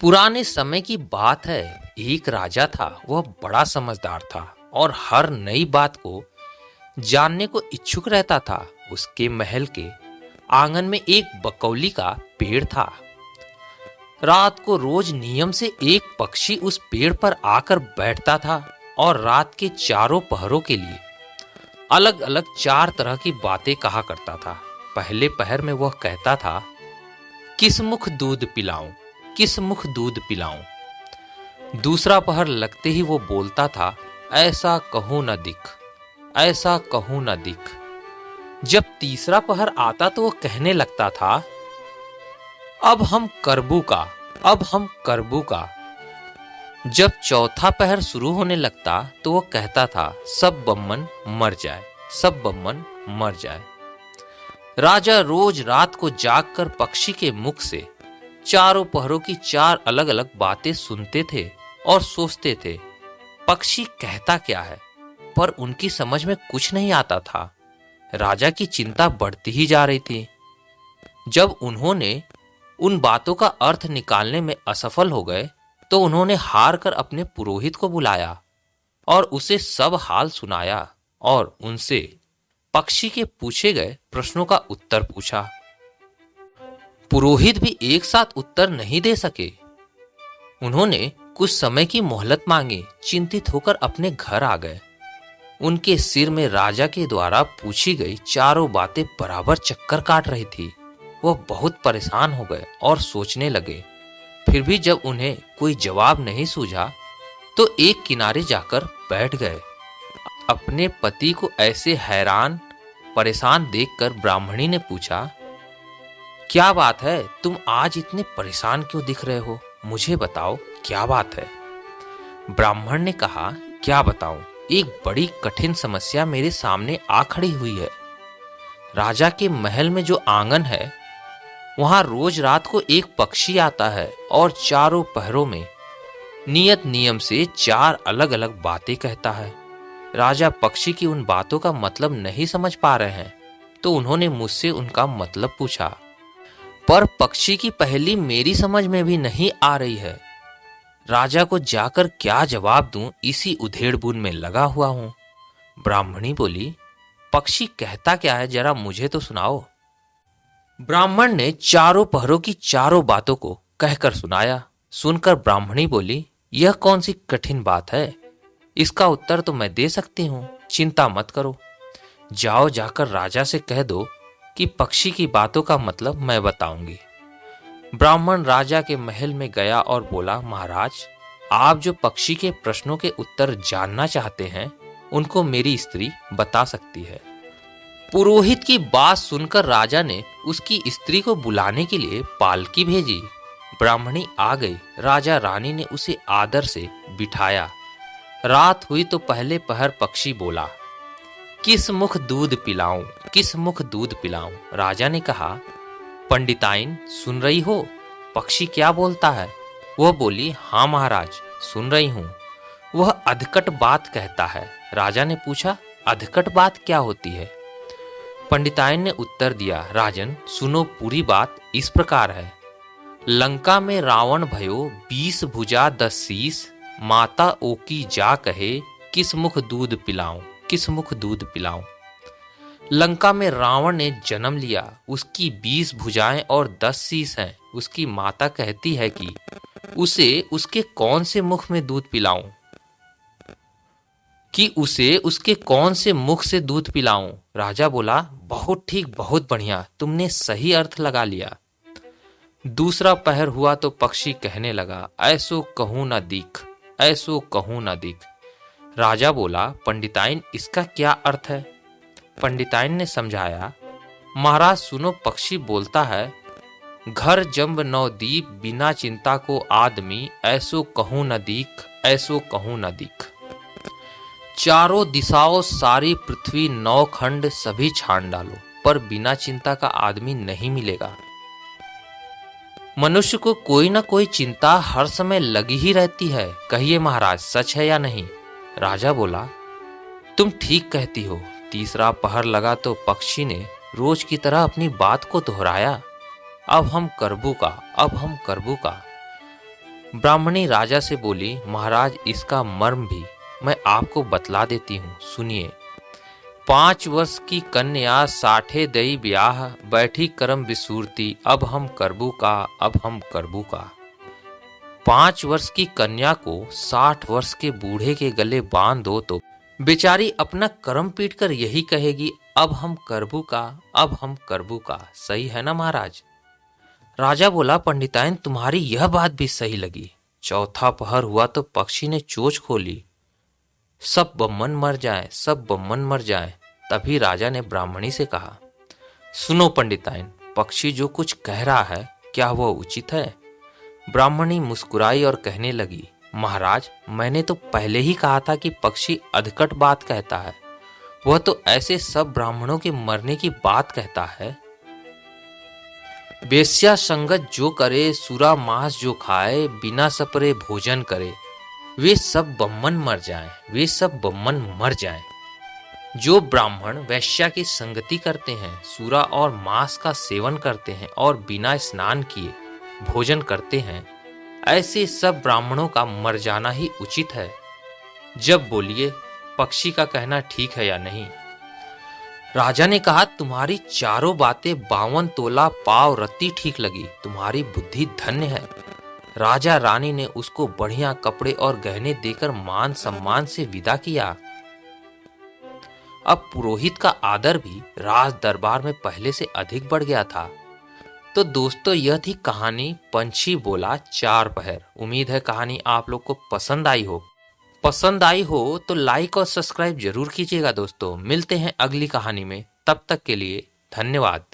पुराने समय की बात है। एक राजा था, वह बड़ा समझदार था और हर नई बात को जानने को इच्छुक रहता था। उसके महल के आंगन में एक बकौली का पेड़ था। रात को रोज नियम से एक पक्षी उस पेड़ पर आकर बैठता था और रात के चारों पहरों के लिए अलग अलग चार तरह की बातें कहा करता था। पहले पहर में वह कहता था, किस मुख दूध पिलाऊं, किस मुख दूध पिलाऊं। दूसरा पहर लगते ही वो बोलता था, ऐसा कहूं न दिख, ऐसा कहूं न दिख। जब तीसरा पहर आता तो वो कहने लगता था, अब हम करबू का, अब हम करबू का। जब चौथा पहर शुरू होने लगता तो वो कहता था, सब बम्मन मर जाए, सब बम्मन मर जाए। राजा रोज रात को जागकर पक्षी के मुख से चारों पहरों की चार अलग अलग बातें सुनते थे और सोचते थे, पक्षी कहता क्या है, पर उनकी समझ में कुछ नहीं आता था। राजा की चिंता बढ़ती ही जा रही थी। जब उन्होंने उन बातों का अर्थ निकालने में असफल हो गए तो उन्होंने हार कर अपने पुरोहित को बुलाया और उसे सब हाल सुनाया और उनसे पक्षी के पूछे गए प्रश्नों का उत्तर पूछा। पुरोहित भी एक साथ उत्तर नहीं दे सके। उन्होंने कुछ समय की मोहलत मांगी। चिंतित होकर अपने घर आ गए। उनके सिर में राजा के द्वारा पूछी गई चारों बातें बराबर चक्कर काट रही थी। वो बहुत परेशान हो गए और सोचने लगे। फिर भी जब उन्हें कोई जवाब नहीं सूझा तो एक किनारे जाकर बैठ गए। अपने पति को ऐसे हैरान परेशान देखकर ब्राह्मणी ने पूछा, क्या बात है, तुम आज इतने परेशान क्यों दिख रहे हो? मुझे बताओ क्या बात है। ब्राह्मण ने कहा, क्या बताऊं, एक बड़ी कठिन समस्या मेरे सामने आ खड़ी हुई है। राजा के महल में जो आंगन है वहां रोज रात को एक पक्षी आता है और चारों पहरों में नियत नियम से चार अलग अलग बातें कहता है। राजा पक्षी की उन बातों का मतलब नहीं समझ पा रहे हैं तो उन्होंने मुझसे उनका मतलब पूछा, पर पक्षी की पहेली मेरी समझ में भी नहीं आ रही है। राजा को जाकर क्या जवाब दूं, इसी उधेड़-बुन में लगा हुआ हूं। ब्राह्मणी बोली, पक्षी कहता क्या है, जरा मुझे तो सुनाओ। ब्राह्मण ने चारों पहरों की चारों बातों को कहकर सुनाया। सुनकर ब्राह्मणी बोली, यह कौन सी कठिन बात है, इसका उत्तर तो मैं दे सकती हूँ, चिंता मत करो। जाओ, जाकर राजा से कह दो कि पक्षी की बातों का मतलब मैं बताऊंगी। ब्राह्मण राजा के महल में गया और बोला, महाराज, आप जो पक्षी के प्रश्नों के उत्तर जानना चाहते हैं उनको मेरी स्त्री बता सकती है। पुरोहित की बात सुनकर राजा ने उसकी स्त्री को बुलाने के लिए पालकी भेजी। ब्राह्मणी आ गई। राजा रानी ने उसे आदर से बिठाया। रात हुई तो पहले पहर पक्षी बोला, किस मुख दूध पिलाऊं, किस मुख दूध पिलाऊं। राजा ने कहा, पंडिताइन सुन रही हो, पक्षी क्या बोलता है? वह बोली, हाँ महाराज, सुन रही हूं। वह अधकट बात कहता है। राजा ने पूछा, अधकट बात क्या होती है? पंडिताइन ने उत्तर दिया, राजन सुनो, पूरी बात इस प्रकार है। लंका में रावण भयो 20 भुजा 10 शीस, माता ओकी जा कहे, किस मुख दूध पिलाऊं, किस मुख दूध पिलाऊं। लंका में रावण ने जन्म लिया। उसकी 20 भुजाएं और 10 शीस हैं। उसकी माता कहती है कि उसे उसके कौन से मुख में दूध पिलाऊं, कि उसे उसके कौन से मुख से दूध पिलाऊं। राजा बोला, बहुत ठीक, बहुत बढ़िया, तुमने सही अर्थ लगा लिया। दूसरा पहर हुआ तो पक्षी कहने लगा, ऐसो कहूं ना दिख, ऐसो कहूं ना दिख। राजा बोला, पंडिताइन इसका क्या अर्थ है? पंडिताइन ने समझाया, महाराज सुनो, पक्षी बोलता है, घर जंब नवदीप बिना चिंता को आदमी, ऐसो कहूं न दिख, ऐसो कहूं न दिख। चारों दिशाओं सारी पृथ्वी 9 खंड सभी छान डालो, पर बिना चिंता का आदमी नहीं मिलेगा। मनुष्य को कोई ना कोई चिंता हर समय लगी ही रहती है। कहिए महाराज, सच है या नहीं? राजा बोला, तुम ठीक कहती हो। तीसरा पहर लगा तो पक्षी ने रोज की तरह अपनी बात को दोहराया, अब हम करबू का, अब हम करबू का। ब्राह्मणी राजा से बोली, महाराज इसका मर्म भी मैं आपको बतला देती हूँ, सुनिए। 5 वर्ष की कन्या 60 दई ब्याह, बैठी करम विसूरती, अब हम करबू का, अब हम करबू का। 5 वर्ष की कन्या को 60 वर्ष के बूढ़े के गले बांध दो तो बेचारी अपना कर्म पीट कर यही कहेगी, अब हम करबू का, अब हम करबू का। सही है ना महाराज? राजा बोला, पंडिताइन तुम्हारी यह बात भी सही लगी। चौथा पहर हुआ तो पक्षी ने चोंच खोली, सब बम्मन मर जाए, सब बम्मन मर जाए। तभी राजा ने ब्राह्मणी से कहा, सुनो पंडिताइन, पक्षी जो कुछ कह रहा है क्या वह उचित है? ब्राह्मणी मुस्कुराई और कहने लगी, महाराज मैंने तो पहले ही कहा था कि पक्षी अधकट बात कहता है। वह तो ऐसे सब ब्राह्मणों के मरने की बात कहता है। वेश्या संगत जो करे, सूरा मांस जो खाए, बिना सपरे भोजन करे, वे सब बम्मन मर जाएं, वे सब बम्मन मर जाएं। जो ब्राह्मण वैश्या की संगति करते हैं, सूरा और मांस का सेवन करते हैं और बिना स्नान किए भोजन करते हैं, ऐसे सब ब्राह्मणों का मर जाना ही उचित है। जब बोलिए, पक्षी का कहना ठीक है या नहीं? राजा ने कहा, तुम्हारी चारों बातें 52 तोला पाव रत्ती ठीक लगी, तुम्हारी बुद्धि धन्य है। राजा रानी ने उसको बढ़िया कपड़े और गहने देकर मान सम्मान से विदा किया। अब पुरोहित का आदर भी राज दरबार में पहले से अधिक बढ़ गया था। तो दोस्तों, यह थी कहानी पंछी बोला 4 पहर। उम्मीद है कहानी आप लोग को पसंद आई हो। पसंद आई हो तो लाइक और सब्सक्राइब जरूर कीजिएगा दोस्तों। मिलते हैं अगली कहानी में, तब तक के लिए धन्यवाद।